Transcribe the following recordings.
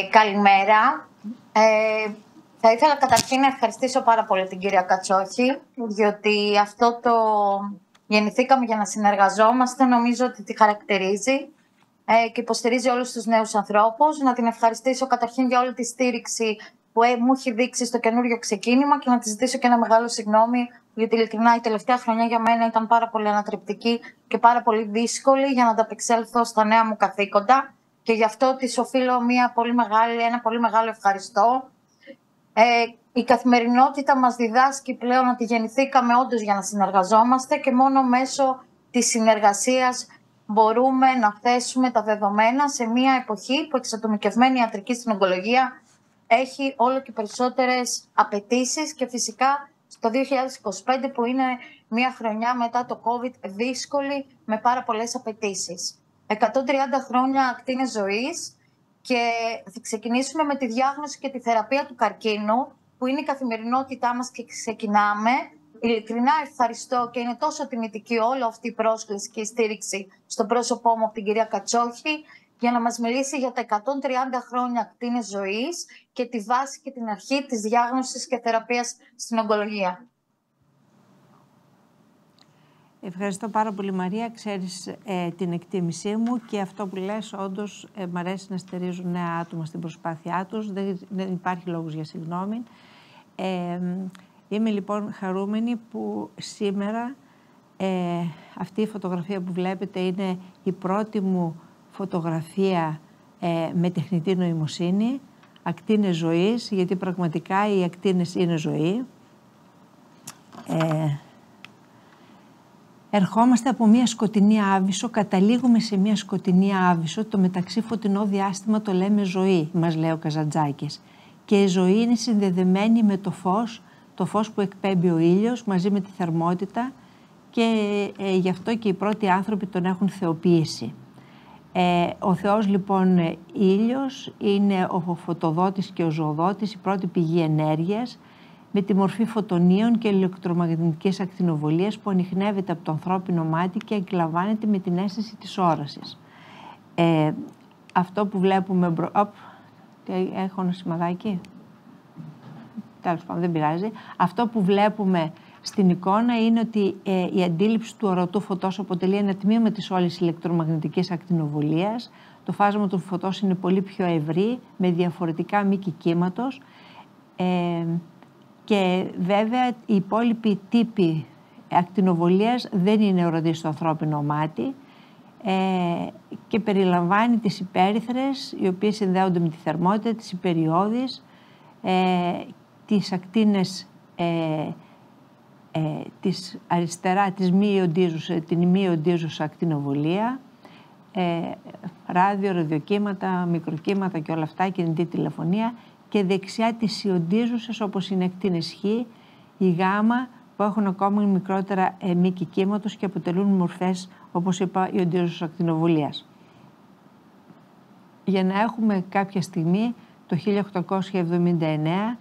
Καλημέρα. Θα ήθελα καταρχήν να ευχαριστήσω πάρα πολύ την κυρία Κατσόχη, διότι αυτό το γεννηθήκαμε για να συνεργαζόμαστε, νομίζω ότι τη χαρακτηρίζει και υποστηρίζει όλους τους νέους ανθρώπους. Να την ευχαριστήσω καταρχήν για όλη τη στήριξη που μου έχει δείξει στο καινούριο ξεκίνημα και να της ζητήσω και ένα μεγάλο συγγνώμη, γιατί ειλικρινά η τελευταία χρονιά για μένα ήταν πάρα πολύ ανατρεπτική και πάρα πολύ δύσκολη για να ανταπεξέλθω στα νέα μου καθήκοντα. Και γι' αυτό της οφείλω ένα πολύ μεγάλο ευχαριστώ. Η καθημερινότητα μας διδάσκει πλέον ότι γεννηθήκαμε όντως για να συνεργαζόμαστε και μόνο μέσω της συνεργασίας μπορούμε να θέσουμε τα δεδομένα σε μια εποχή που εξατομικευμένη ιατρική στην ογκολογία έχει όλο και περισσότερες απαιτήσεις και φυσικά στο 2025 που είναι μια χρονιά μετά το COVID δύσκολη με πάρα πολλές απαιτήσεις. 130 χρόνια ακτίνες ζωής και θα ξεκινήσουμε με τη διάγνωση και τη θεραπεία του καρκίνου που είναι η καθημερινότητά μας και ξεκινάμε. Ειλικρινά ευχαριστώ και είναι τόσο τιμητική όλη αυτή η πρόσκληση και η στήριξη στο πρόσωπό μου από την κυρία Κατσόχη για να μας μιλήσει για τα 130 χρόνια ακτίνες ζωής και τη βάση και την αρχή της διάγνωσης και θεραπείας στην ογκολογία. Ευχαριστώ πάρα πολύ, Μαρία. Ξέρεις την εκτίμησή μου και αυτό που λες, όντως μ' αρέσει να στηρίζουν νέα άτομα στην προσπάθειά τους. Δεν υπάρχει λόγος για συγγνώμη. Είμαι λοιπόν χαρούμενη που σήμερα αυτή η φωτογραφία που βλέπετε είναι η πρώτη μου φωτογραφία με τεχνητή νοημοσύνη, ακτίνες ζωής, γιατί πραγματικά οι ακτίνες είναι ζωή. Ερχόμαστε από μια σκοτεινή άβυσσο, καταλήγουμε σε μια σκοτεινή άβυσσο, το μεταξύ φωτεινό διάστημα το λέμε ζωή, μας λέει ο Καζαντζάκης. Και η ζωή είναι συνδεδεμένη με το φως που εκπέμπει ο ήλιος μαζί με τη θερμότητα και γι' αυτό και οι πρώτοι άνθρωποι τον έχουν θεοποιήσει. Ο Θεός λοιπόν ήλιος είναι ο φωτοδότης και ο ζωοδότης, η πρώτη πηγή ενέργειας, με τη μορφή φωτονίων και ηλεκτρομαγνητικής ακτινοβολίας που ανιχνεύεται από το ανθρώπινο μάτι και εκλαμβάνεται με την αίσθηση της όρασης. Αυτό που βλέπουμε... Έχω ένα σημαδάκι. Τέλος πάντων, δεν πειράζει. Αυτό που βλέπουμε στην εικόνα είναι ότι η αντίληψη του ορατού φωτός αποτελεί ένα τμήμα της όλης ηλεκτρομαγνητικής ακτινοβολίας. Το φάσμα του φωτός είναι πολύ πιο ευρύ, με διαφορετικά μήκη κύματος. Και βέβαια οι υπόλοιποι τύποι ακτινοβολίας δεν είναι ορατοί στο ανθρώπινο μάτι και περιλαμβάνει τις υπέρυθρες, οι οποίες συνδέονται με τη θερμότητα, τις υπεριώδεις, τις ακτίνες της αριστερά, την μη ιοντίζουσα ακτινοβολία, ράδιο, ραδιοκύματα, μικροκύματα και όλα αυτά, κινητή τηλεφωνία, και δεξιά τις ιοντίζουσες όπως είναι ακτίνες Χ, η Γ, που έχουν ακόμα μικρότερα μήκη κύματος και αποτελούν μορφές, όπως είπα, ιοντίζουσας ακτινοβολίας. Για να έχουμε κάποια στιγμή, το 1879,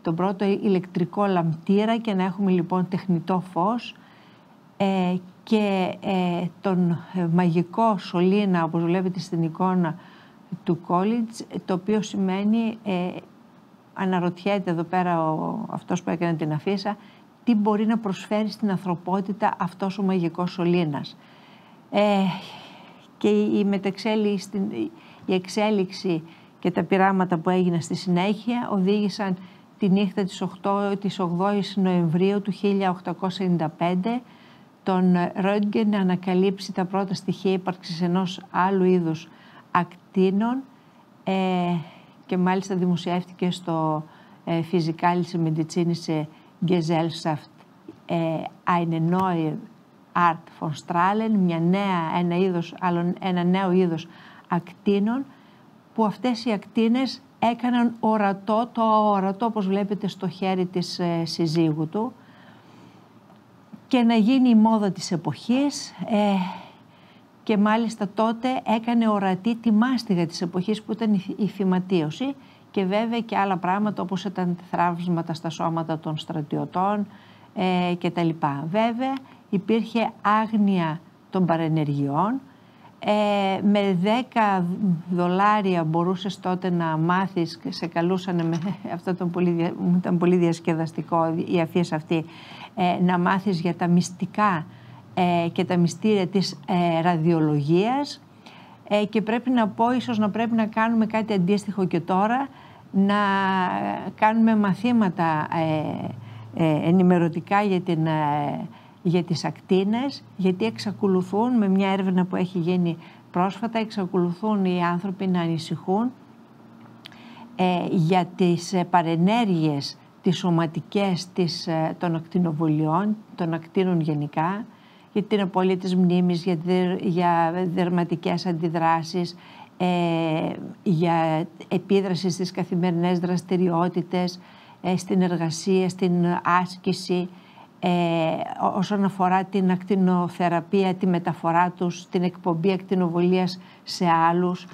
τον πρώτο ηλεκτρικό λαμπτήρα και να έχουμε λοιπόν τεχνητό φως και τον μαγικό σωλήνα, όπως βλέπετε στην εικόνα του Κόλιτζ, το οποίο σημαίνει, αναρωτιέται εδώ πέρα αυτός που έκανε την αφίσα, τι μπορεί να προσφέρει στην ανθρωπότητα αυτός ο μαγικός σωλήνας. Και η εξέλιξη και τα πειράματα που έγιναν στη συνέχεια οδήγησαν τη νύχτα της 8ης Νοεμβρίου του 1895 τον Ρόντγκεν να ανακαλύψει τα πρώτα στοιχεία ύπαρξης ενός άλλου είδους ακτίνων και μάλιστα δημοσιεύτηκε στο Physikalische Medizinische Gesellschaft eine neue Art von Strahlen, ένα νέο είδος ακτίνων, που αυτές οι ακτίνες έκαναν ορατό, όπως βλέπετε στο χέρι της συζύγου του, και να γίνει η μόδα της εποχής, και μάλιστα τότε έκανε ορατή τη μάστιγα της εποχής που ήταν η φυματίωση, και βέβαια και άλλα πράγματα όπως ήταν θραύσματα στα σώματα των στρατιωτών κτλ. Βέβαια υπήρχε άγνοια των παρενεργειών, Με $10 μπορούσες τότε να μάθεις, σε καλούσανε, αυτό ήταν πολύ διασκεδαστικό η αφίεση αυτή, να μάθεις για τα μυστικά και τα μυστήρια της ραδιολογίας, και πρέπει να πω, ίσως να πρέπει να κάνουμε κάτι αντίστοιχο και τώρα, να κάνουμε μαθήματα ενημερωτικά για τις ακτίνες, γιατί εξακολουθούν, με μια έρευνα που έχει γίνει πρόσφατα, εξακολουθούν οι άνθρωποι να ανησυχούν για τις παρενέργειες, τις σωματικές των ακτινοβολιών, των ακτίνων γενικά, για την απώλεια της μνήμης, για δερματικές αντιδράσεις, για επίδραση στις καθημερινές δραστηριότητες, στην εργασία, στην άσκηση, όσον αφορά την ακτινοθεραπεία, τη μεταφορά τους, την εκπομπή ακτινοβολίας σε άλλους.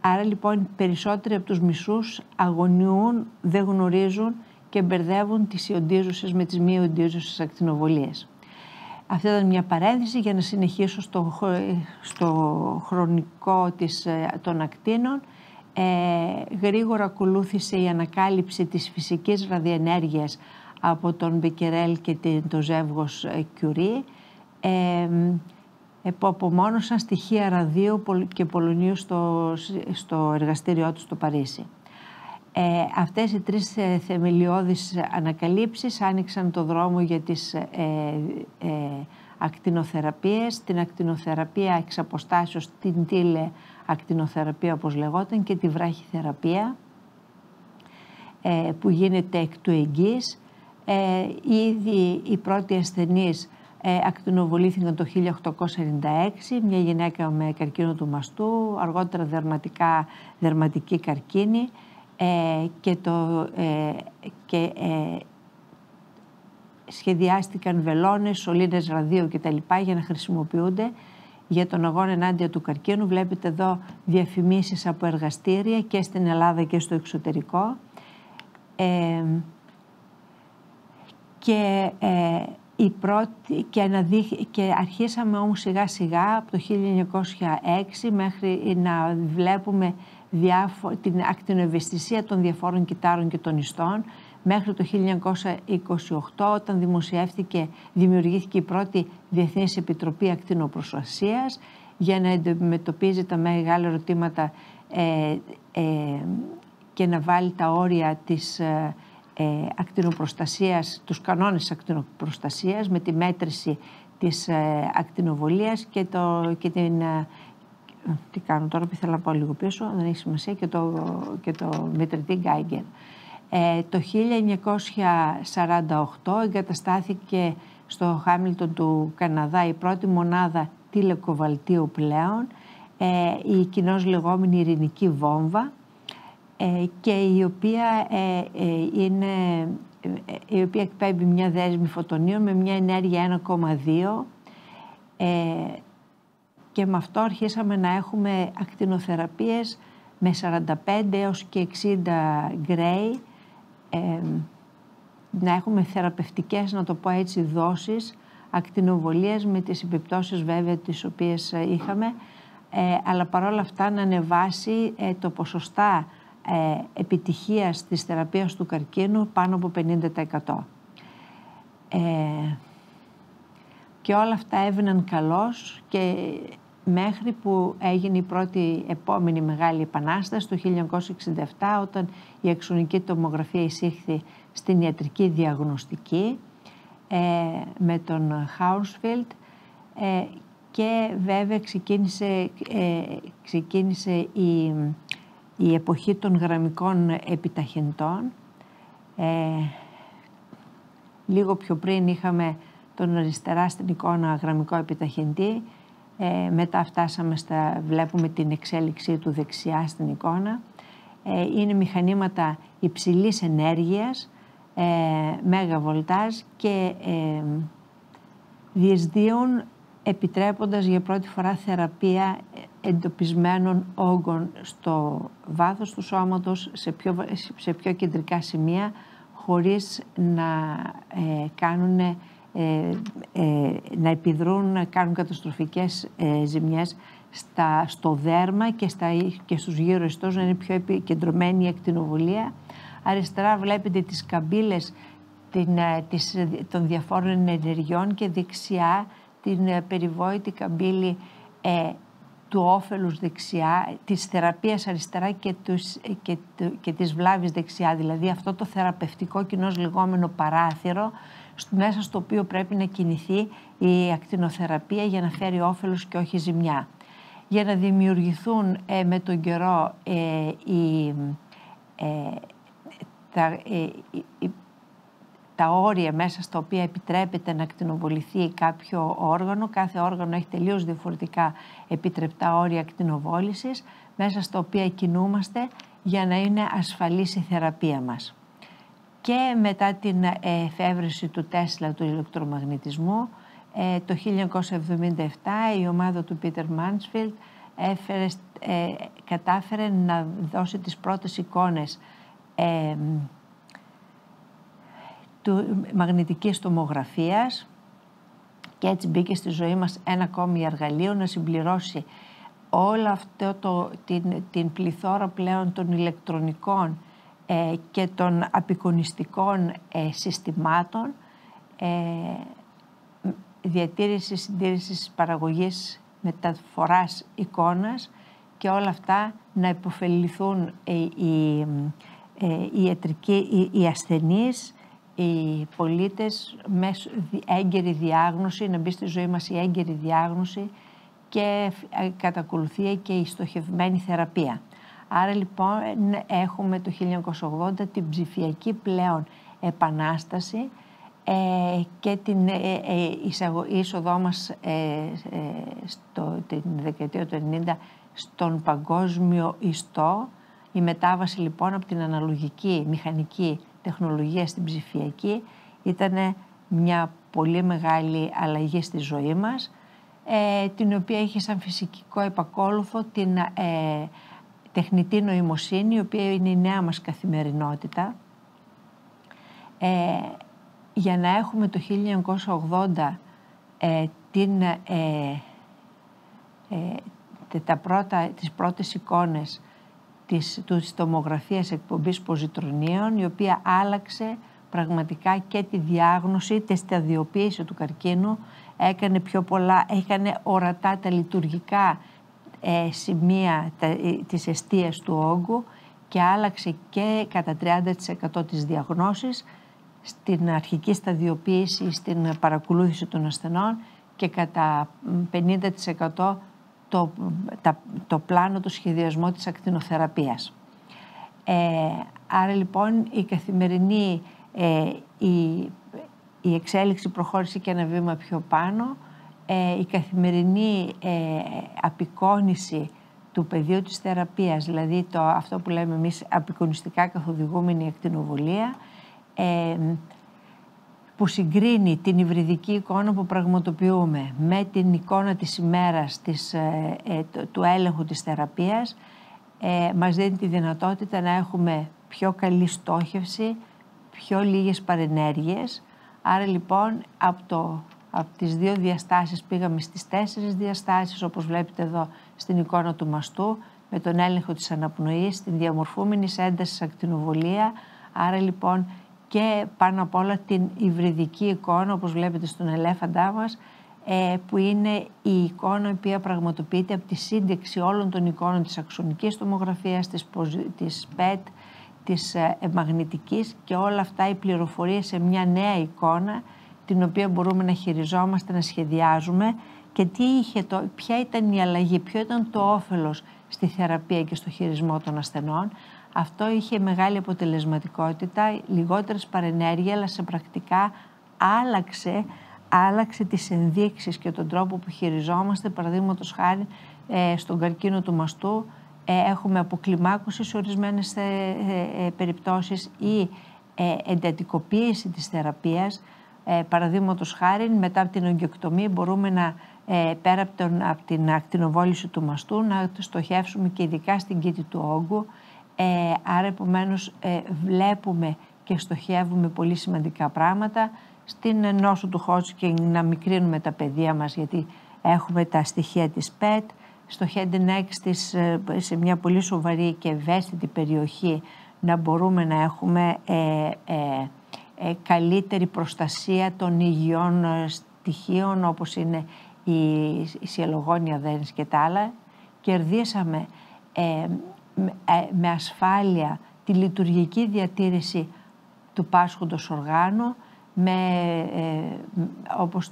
Άρα λοιπόν περισσότεροι από τους μισούς αγωνιούν, δεν γνωρίζουν και μπερδεύουν τις ιοντίζουσες με τις μη ιοντίζουσες ακτινοβολίες. Αυτή ήταν μια παρένθεση για να συνεχίσω στο χρονικό των ακτίνων. Γρήγορα ακολούθησε η ανακάλυψη της φυσικής ραδιενέργειας από τον Μπεκερέλ και το ζεύγος Κιουρί, που απομόνωσαν στοιχεία ραδίου και πολωνίου στο εργαστήριό του στο Παρίσι. Αυτές οι τρεις θεμελιώδεις ανακαλύψεις άνοιξαν το δρόμο για τις ακτινοθεραπείες, την ακτινοθεραπεία εξ αποστάσεως, την τηλεακτινοθεραπεία όπως λεγόταν, και τη βράχυθεραπεία που γίνεται εκ του εγγύς. Ήδη οι πρώτοι ασθενείς ακτινοβολήθηκαν το 1896, μια γυναίκα με καρκίνο του μαστού, αργότερα δερματική καρκίνη, και σχεδιάστηκαν βελόνες, σωλήνες ραδίου κτλ. Για να χρησιμοποιούνται για τον αγώνα ενάντια του καρκίνου. Βλέπετε εδώ διαφημίσεις από εργαστήρια και στην Ελλάδα και στο εξωτερικό. Και αρχίσαμε όμως σιγά σιγά από το 1906 μέχρι να βλέπουμε την ακτινοευαισθησία των διαφόρων κυττάρων και των ιστών, μέχρι το 1928 όταν δημιουργήθηκε η πρώτη Διεθνής Επιτροπή Ακτινοπροστασίας για να αντιμετωπίζει τα μεγάλα ερωτήματα και να βάλει τα όρια της ακτινοπροστασίας, τους κανόνες της ακτινοπροστασίας με τη μέτρηση της ακτινοβολίας και την... Τι κάνω τώρα που ήθελα να πάω λίγο πίσω, δεν έχει σημασία, και το μετρητή Γκάιγκερ. Το 1948 εγκαταστάθηκε στο Χάμιλτον του Καναδά η πρώτη μονάδα τηλεκοβαλτίου πλέον, η κοινώς λεγόμενη ειρηνική βόμβα, και η οποία εκπέμπει μια δέσμη φωτονίων με μια ενέργεια 1,2, και με αυτό αρχίσαμε να έχουμε ακτινοθεραπείες με 45 έως και 60 γκρέι, να έχουμε θεραπευτικές, να το πω έτσι, δόσεις ακτινοβολίας με τις επιπτώσεις βέβαια τις οποίες είχαμε, αλλά παρόλα αυτά να ανεβάσει το ποσοστά επιτυχίας της θεραπείας του καρκίνου πάνω από 50%. Και όλα αυτά έβαιναν καλώς, και μέχρι που έγινε η πρώτη επόμενη μεγάλη επανάσταση το 1967, όταν η αξονική τομογραφία εισήχθη στην ιατρική διαγνωστική με τον Χάουνσφιλντ, και βέβαια ξεκίνησε η εποχή των γραμμικών επιταχυντών. Λίγο πιο πριν είχαμε τον αριστερά στην εικόνα γραμμικό επιταχυντή, μετά φτάσαμε βλέπουμε την εξέλιξή του δεξιά στην εικόνα. Είναι μηχανήματα υψηλής ενέργειας, μέγα βολτάζ, και διεσδύουν, επιτρέποντας για πρώτη φορά θεραπεία εντοπισμένων όγκων στο βάθος του σώματος, σε πιο κεντρικά σημεία, χωρίς να κάνουν να επιδρούν, να κάνουν καταστροφικές ζημιές στο δέρμα και στους γύρω ιστούς, να είναι πιο επικεντρωμένη η ακτινοβολία. Αριστερά βλέπετε τις καμπύλες των διαφόρων ενεργειών και δεξιά την περιβόητη καμπύλη του όφελους δεξιά, της θεραπείας αριστερά και της βλάβης δεξιά. Δηλαδή αυτό το θεραπευτικό κοινώς λεγόμενο παράθυρο, μέσα στο οποίο πρέπει να κινηθεί η ακτινοθεραπεία για να φέρει όφελος και όχι ζημιά. Για να δημιουργηθούν με τον καιρό τα όρια μέσα στα οποία επιτρέπεται να ακτινοβοληθεί κάποιο όργανο. Κάθε όργανο έχει τελείως διαφορετικά επιτρεπτά όρια ακτινοβόλησης, μέσα στα οποία κινούμαστε για να είναι ασφαλής η θεραπεία μας. Και μετά την εφεύρεση του Τέσλα του ηλεκτρομαγνητισμού, το 1977 η ομάδα του Πίτερ Μάνσφιλντ κατάφερε να δώσει τις πρώτες εικόνες του μαγνητικής τομογραφίας και έτσι μπήκε στη ζωή μας ένα ακόμη εργαλείο να συμπληρώσει όλο αυτό την πληθώρα πλέον των ηλεκτρονικών και των απεικονιστικών συστημάτων διατήρησης, συντήρησης, παραγωγής, μεταφοράς εικόνας και όλα αυτά να υποφεληθούν οι ασθενείς, οι πολίτες με έγκαιρη διάγνωση, να μπει στη ζωή μας η έγκαιρη διάγνωση και κατά ακολουθία και η στοχευμένη θεραπεία. Άρα λοιπόν έχουμε το 1980 την ψηφιακή πλέον επανάσταση και την είσοδό μας την δεκαετία του 90 στον παγκόσμιο ιστό. Η μετάβαση λοιπόν από την αναλογική μηχανική τεχνολογία στην ψηφιακή ήταν μια πολύ μεγάλη αλλαγή στη ζωή μας, την οποία είχε σαν φυσικό επακόλουθο την τεχνητή νοημοσύνη, η οποία είναι η νέα μας καθημερινότητα. Για να έχουμε το 1980 τις πρώτες εικόνες της τομογραφίας εκπομπής ποζιτρονίων, η οποία άλλαξε πραγματικά και τη διάγνωση, τη σταδιοποίηση του καρκίνου, έκανε πιο πολλά, έκανε ορατά τα λειτουργικά σημεία της εστίας του όγκου και άλλαξε και κατά 30% τις διαγνώσεις στην αρχική σταδιοποίηση, στην παρακολούθηση των ασθενών και κατά 50% το πλάνο, το σχεδιασμό της ακτινοθεραπείας. Άρα λοιπόν η καθημερινή η εξέλιξη προχώρησε και ένα βήμα πιο πάνω. Η καθημερινή απεικόνιση του πεδίου της θεραπείας, δηλαδή αυτό που λέμε εμείς απεικονιστικά καθοδηγούμενη ακτινοβολία, που συγκρίνει την υβριδική εικόνα που πραγματοποιούμε με την εικόνα της ημέρας του έλεγχου της θεραπείας, μας δίνει τη δυνατότητα να έχουμε πιο καλή στόχευση, πιο λίγες παρενέργειες. Άρα λοιπόν από τις 2 διαστάσεις πήγαμε στις 4 διαστάσεις, όπως βλέπετε εδώ στην εικόνα του μαστού, με τον έλεγχο της αναπνοής, την διαμορφούμενη έντασης ακτινοβολία. Άρα λοιπόν και πάνω απ' όλα την υβριδική εικόνα, όπως βλέπετε στον ελέφαντά μας, που είναι η εικόνα η οποία πραγματοποιείται από τη σύνταξη όλων των εικόνων της αξονικής τομογραφίας, της PET, της μαγνητικής και όλα αυτά οι πληροφορίες σε μια νέα εικόνα, την οποία μπορούμε να χειριζόμαστε, να σχεδιάζουμε και ποια ήταν η αλλαγή, ποιο ήταν το όφελος στη θεραπεία και στο χειρισμό των ασθενών. Αυτό είχε μεγάλη αποτελεσματικότητα, λιγότερες παρενέργειες, αλλά σε πρακτικά άλλαξε τις ενδείξεις και τον τρόπο που χειριζόμαστε. Παραδείγματος χάρη στον καρκίνο του μαστού έχουμε αποκλιμάκωση σε ορισμένες περιπτώσεις ή εντατικοποίηση της θεραπείας. Παραδείγματος χάρη μετά από την ογκεκτομή μπορούμε πέρα από την ακτινοβόληση του μαστού να στοχεύσουμε και ειδικά στην κήτη του όγκου. Άρα επομένως βλέπουμε και στοχεύουμε πολύ σημαντικά πράγματα στην νόσο του Hodgkin να μικρύνουμε τα πεδία μας, γιατί έχουμε τα στοιχεία της PET. Στο head and neck της, σε μια πολύ σοβαρή και ευαίσθητη περιοχή, να μπορούμε να έχουμε καλύτερη προστασία των υγιών στοιχείων, όπως είναι η σιελογόνια δένης και τα άλλα. Κερδίσαμε με ασφάλεια τη λειτουργική διατήρηση του πάσχοντος οργάνου, όπως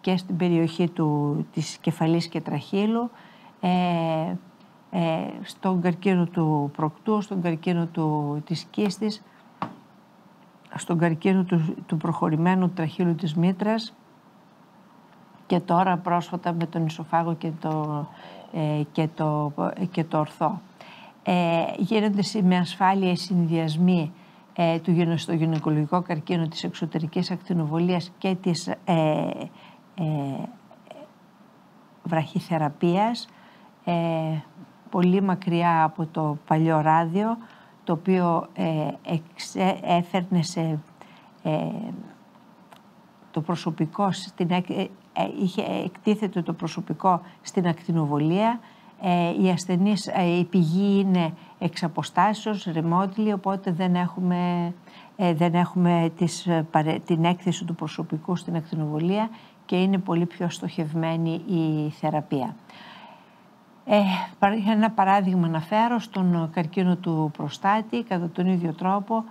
και στην περιοχή της κεφαλής και τραχύλου, στον καρκίνο του προκτού, στον καρκίνο της κίστης, στον καρκίνο του προχωρημένου τραχύλου της μήτρας και τώρα πρόσφατα με τον ισοφάγο και το ορθό. Γίνονται με ασφάλεια οι συνδυασμοί στο γυναικολογικό καρκίνο της εξωτερικής ακτινοβολίας και της βραχυθεραπείας, πολύ μακριά από το παλιό ράδιο, το οποίο έφερνε το προσωπικό, εκτίθεται το προσωπικό στην ακτινοβολία. Οι ασθενείς, η πηγή είναι εξ αποστάσεως, remotely, οπότε δεν έχουμε την έκθεση του προσωπικού στην ακτινοβολία και είναι πολύ πιο στοχευμένη η θεραπεία. Ένα παράδειγμα να φέρω στον καρκίνο του προστάτη, κατά τον ίδιο τρόπο,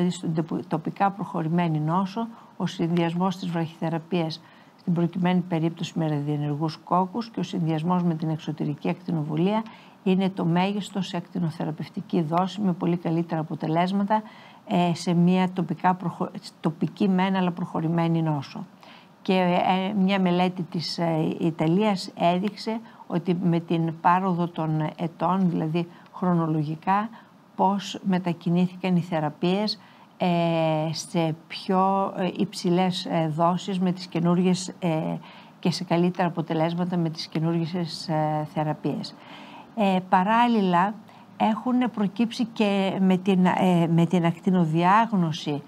στην τοπικά προχωρημένη νόσο, ο συνδυασμός της βραχυθεραπείας στην προκειμένη περίπτωση με ραδιενεργούς κόκκους και ο συνδυασμός με την εξωτερική ακτινοβολία είναι το μέγιστο σε ακτινοθεραπευτική δόση με πολύ καλύτερα αποτελέσματα σε μια τοπική μεν αλλά προχωρημένη νόσο. Και μια μελέτη της Ιταλίας έδειξε ότι με την πάροδο των ετών, δηλαδή χρονολογικά, πώς μετακινήθηκαν οι θεραπείες σε πιο υψηλές δόσεις με τις καινούργιες και σε καλύτερα αποτελέσματα με τις καινούργιες θεραπείες. Παράλληλα έχουν προκύψει και με την ακτινοδιάγνωση,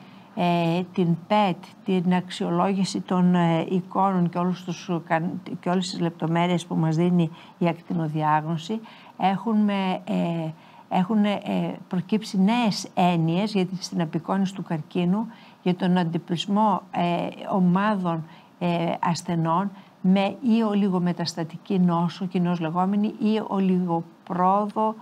την PET, την αξιολόγηση των εικόνων και όλες τις λεπτομέρειες που μας δίνει η ακτινοδιάγνωση, έχουν προκύψει νέες έννοιες για στην απεικόνιση του καρκίνου, για τον αντιπλησμό ομάδων ασθενών με ή ολιγομεταστατική νόσο, κοινώς λεγόμενη, ή ολιγοπρόδο,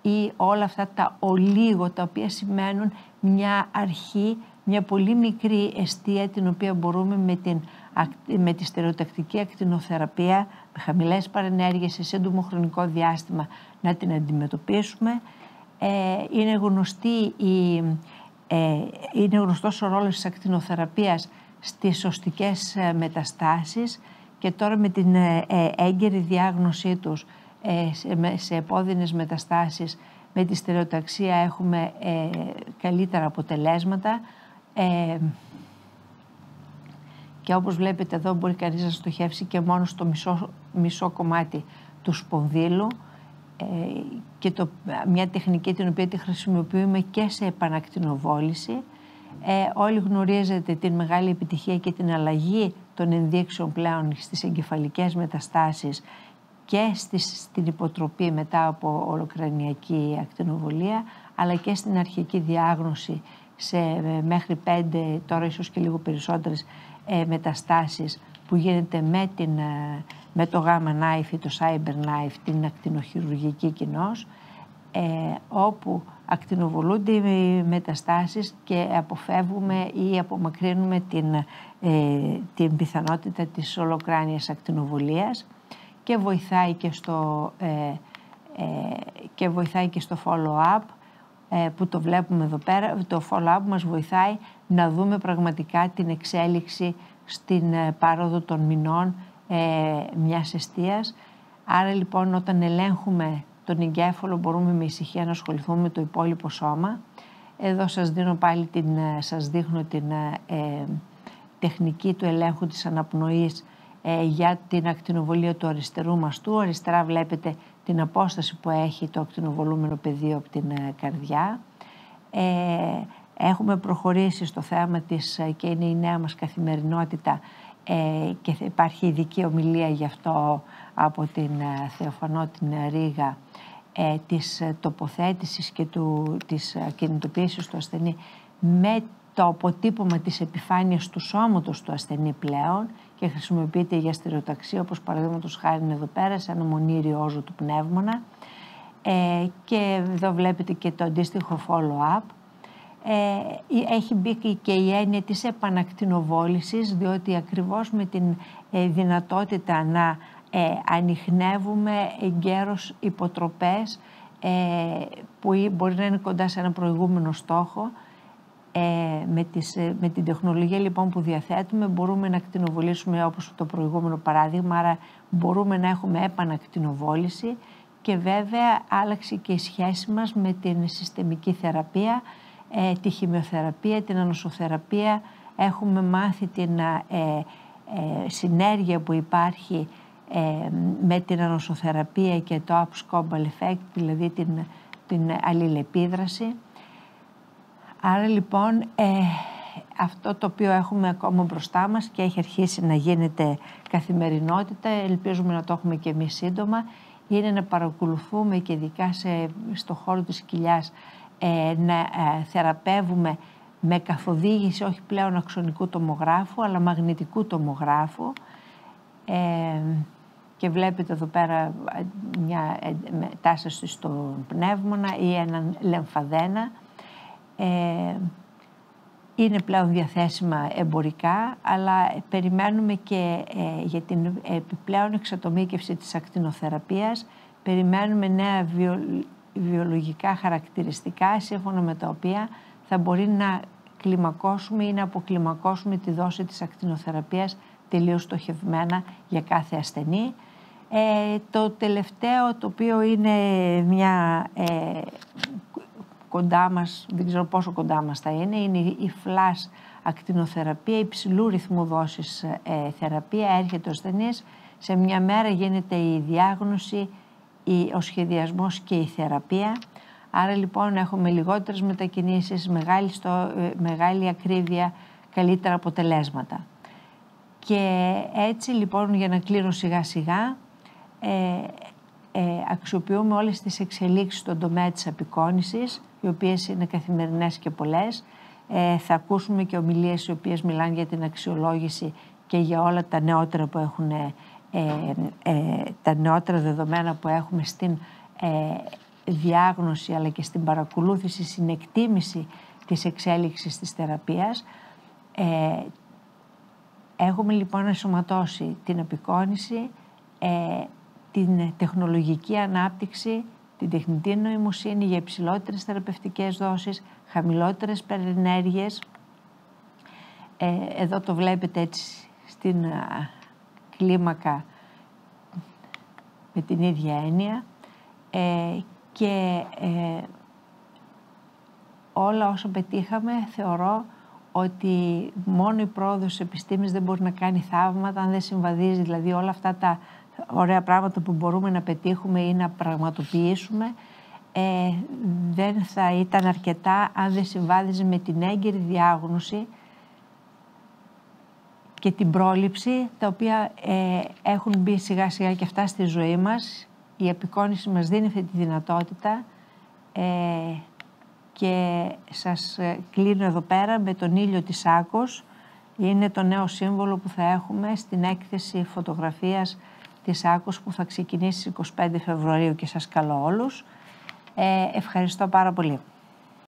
ή όλα αυτά τα ολίγο, τα οποία σημαίνουν μια αρχή, μια πολύ μικρή εστία, την οποία μπορούμε με τη στερεοτακτική ακτινοθεραπεία, με χαμηλές παρενέργειες, σε σύντομο χρονικό διάστημα, να την αντιμετωπίσουμε. Είναι γνωστός ο ρόλος της ακτινοθεραπείας στις οστικές μεταστάσεις και τώρα με την έγκαιρη διάγνωσή τους σε επώδυνες μεταστάσεις με τη στερεοταξία έχουμε καλύτερα αποτελέσματα. Και όπως βλέπετε εδώ μπορεί κανείς να στοχεύσει και μόνο στο μισό κομμάτι του σπονδύλου και μια τεχνική την οποία τη χρησιμοποιούμε και σε επανακτινοβόληση. Όλοι γνωρίζετε την μεγάλη επιτυχία και την αλλαγή των ενδείξεων πλέον στις εγκεφαλικές μεταστάσεις και στην υποτροπή μετά από ολοκρανιακή ακτινοβολία, αλλά και στην αρχική διάγνωση σε μέχρι 5, τώρα ίσως και λίγο περισσότερες μεταστάσεις που γίνεται με το Gamma Knife ή το Cyber Knife, την ακτινοχειρουργική κοινώς, όπου ακτινοβολούνται οι μεταστάσεις και αποφεύγουμε ή απομακρύνουμε την πιθανότητα της ολοκράνιας ακτινοβολίας και βοηθάει και στο follow-up που το βλέπουμε εδώ πέρα. Το follow-up μας βοηθάει να δούμε πραγματικά την εξέλιξη στην πάροδο των μηνών μιας εστίας. Άρα λοιπόν όταν ελέγχουμε τον εγκέφαλο μπορούμε με ησυχία να ασχοληθούμε με το υπόλοιπο σώμα. Εδώ σας δείχνω την τεχνική του ελέγχου της αναπνοής για την ακτινοβολία του αριστερού μαστού. Αριστερά βλέπετε την απόσταση που έχει το ακτινοβολούμενο πεδίο από την καρδιά. Έχουμε προχωρήσει στο θέμα της, και είναι η νέα μας καθημερινότητα, και θα υπάρχει ειδική ομιλία γι' αυτό από την Θεοφανό την Ρήγα, της τοποθέτησης και της κινητοποίησης του ασθενή με το αποτύπωμα της επιφάνειας του σώματος του ασθενή πλέον, και χρησιμοποιείται για στερεοταξία, όπως παραδείγματος χάρη εδώ πέρα σε ένα μονήριο όζο του πνεύμονα, και εδώ βλέπετε και το αντίστοιχο follow-up. Έχει μπει και η έννοια της επανακτινοβόλησης, διότι ακριβώς με την δυνατότητα να ανιχνεύουμε εγκαίρως υποτροπές που μπορεί να είναι κοντά σε ένα προηγούμενο στόχο, με την τεχνολογία λοιπόν που διαθέτουμε μπορούμε να ακτινοβολήσουμε όπως το προηγούμενο παράδειγμα, άρα μπορούμε να έχουμε επανακτινοβόληση. Και βέβαια άλλαξε και η σχέση μας με την συστημική θεραπεία, τη χημειοθεραπεία, την ανοσοθεραπεία. Έχουμε μάθει την συνέργεια που υπάρχει με την ανοσοθεραπεία και το abscombal effect, δηλαδή την αλληλεπίδραση. Άρα λοιπόν αυτό το οποίο έχουμε ακόμα μπροστά μας και έχει αρχίσει να γίνεται καθημερινότητα, ελπίζουμε να το έχουμε και εμείς σύντομα, είναι να παρακολουθούμε και ειδικά στο χώρο της κοιλιάς να θεραπεύουμε με καθοδήγηση όχι πλέον αξονικού τομογράφου αλλά μαγνητικού τομογράφου, και βλέπετε εδώ πέρα μια μετάσταση στον πνεύμονα ή έναν λεμφαδένα. Είναι πλέον διαθέσιμα εμπορικά, αλλά περιμένουμε και για την επιπλέον εξατομίκευση της ακτινοθεραπείας, περιμένουμε νέα βιολογικά χαρακτηριστικά σύμφωνα με τα οποία θα μπορεί να κλιμακώσουμε ή να αποκλιμακώσουμε τη δόση της ακτινοθεραπείας τελείως στοχευμένα για κάθε ασθενή. Το τελευταίο, το οποίο είναι μια κοντά μας, δεν ξέρω πόσο κοντά μας θα είναι η flash ακτινοθεραπεία, υψηλού ρυθμού δόσης θεραπεία. Έρχεται ο ασθενής, σε μια μέρα γίνεται η διάγνωση, ο σχεδιασμός και η θεραπεία. Άρα λοιπόν έχουμε λιγότερες μετακινήσεις, μεγάλη ακρίβεια, καλύτερα αποτελέσματα. Και έτσι λοιπόν, για να κλείνω σιγά σιγά, αξιοποιούμε όλες τις εξελίξεις στον τομέα της απεικόνησης, οι οποίες είναι καθημερινές και πολλές. Θα ακούσουμε και ομιλίες οι οποίες μιλάνε για την αξιολόγηση και για όλα τα νεότερα που έχουν, τα νεότερα δεδομένα που έχουμε στην διάγνωση αλλά και στην παρακολούθηση, συνεκτίμηση της εξέλιξης της θεραπείας. Έχουμε λοιπόν ενσωματώσει την απεικόνηση, την τεχνολογική ανάπτυξη, την τεχνητή νοημοσύνη για υψηλότερες θεραπευτικές δόσεις, χαμηλότερες περιενέργειες. Εδώ το βλέπετε έτσι στην κλίμακα με την ίδια έννοια, και όλα όσα πετύχαμε θεωρώ ότι μόνο η πρόοδος της επιστήμης δεν μπορεί να κάνει θαύματα αν δεν συμβαδίζει, δηλαδή όλα αυτά τα ωραία πράγματα που μπορούμε να πετύχουμε ή να πραγματοποιήσουμε δεν θα ήταν αρκετά αν δεν συμβάδιζε με την έγκαιρη διάγνωση και την πρόληψη, τα οποία έχουν μπει σιγά σιγά και αυτά στη ζωή μας. Η απεικόνηση μας δίνει αυτή τη δυνατότητα, και σας κλείνω εδώ πέρα με τον ήλιο της Άκος. Είναι το νέο σύμβολο που θα έχουμε στην έκθεση φωτογραφίας της Άκος που θα ξεκινήσει στις 25 Φεβρουαρίου και σας καλώ όλους. Ευχαριστώ πάρα πολύ.